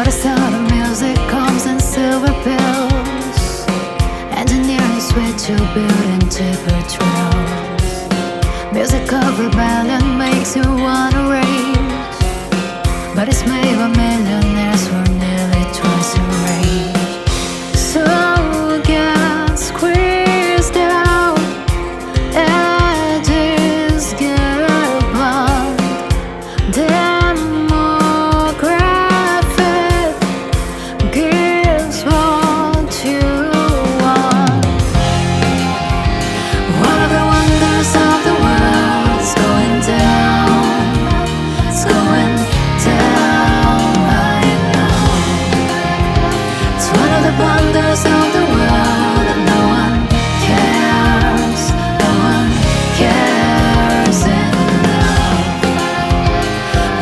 But the sound of music comes in silver pills. Engineering sweat to build into patrols. Music of rebellion makes you wanna rage, but it's made by millionaires for nearly twice your age. So get squeezed out, edges get blunt. Demographic gives what you want. One of the wonders of the world is going down. It's going down, I know. It's one of the wonders of the world that no one cares. No one cares enough.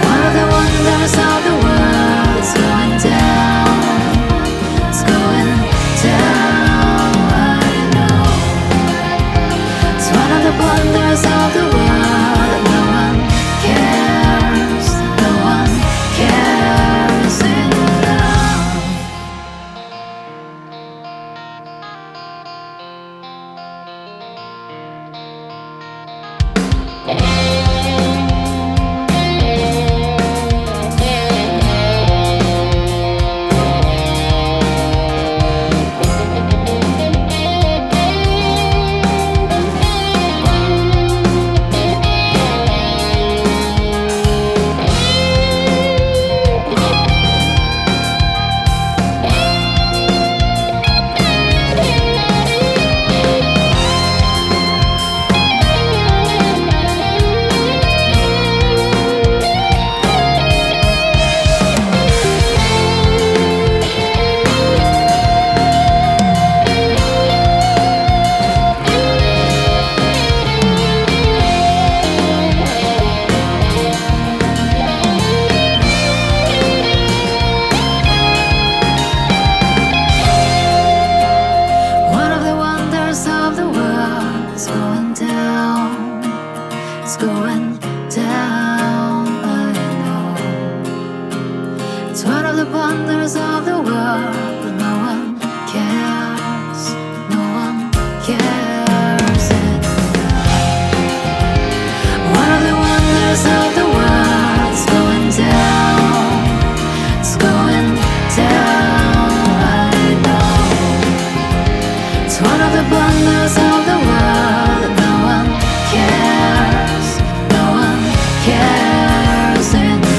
One of the wonders of the world is going down. It's going down, I know. It's one of the wonders of the world that no one cares. No one cares enough. One of the wonders of the world is going down. It's going down, I know. It's one of the wonders of the world, but no one cares. No one cares enough. One of the wonders of the world is going down. It's going down, I know. It's one of the wonders of the world that no one cares. No one cares enough.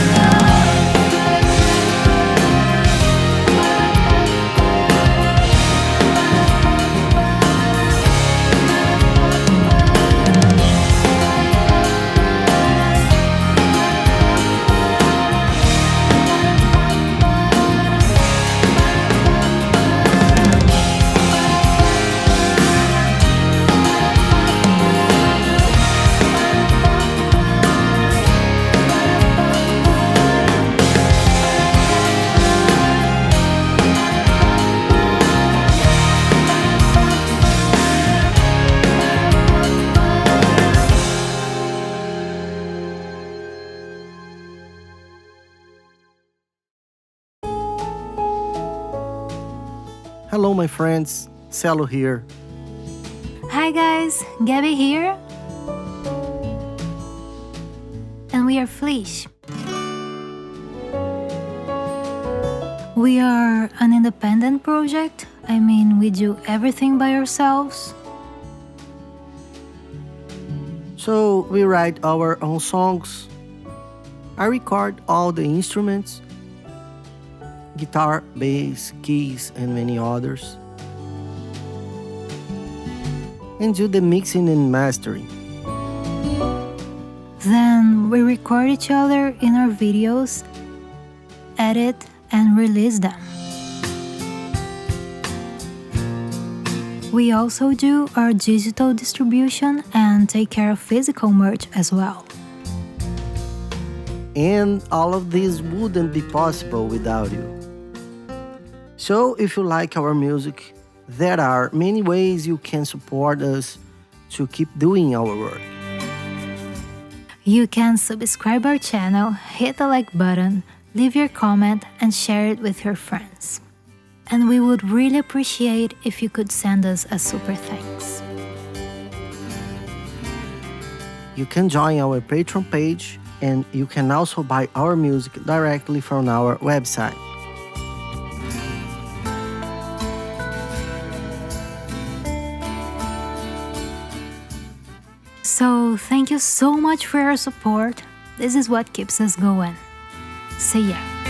Hello, my friends. Celo here. Hi guys, Gabby here. And we are Fleesh. We are an independent project. I mean, we do everything by ourselves. So, we write our own songs. I record all the instruments, guitar, bass, keys, and many others, and do the mixing and mastering. Then we record each other in our videos, edit, and release them. We also do our digital distribution and take care of physical merch as well. And all of this wouldn't be possible without you. So if you like our music, there are many ways you can support us to keep doing our work. You can subscribe our channel, hit the like button, leave your comment and share it with your friends. And we would really appreciate if you could send us a super thanks. You can join our Patreon page, and you can also buy our music directly from our website. So thank you so much for your support. This is what keeps us going. See ya.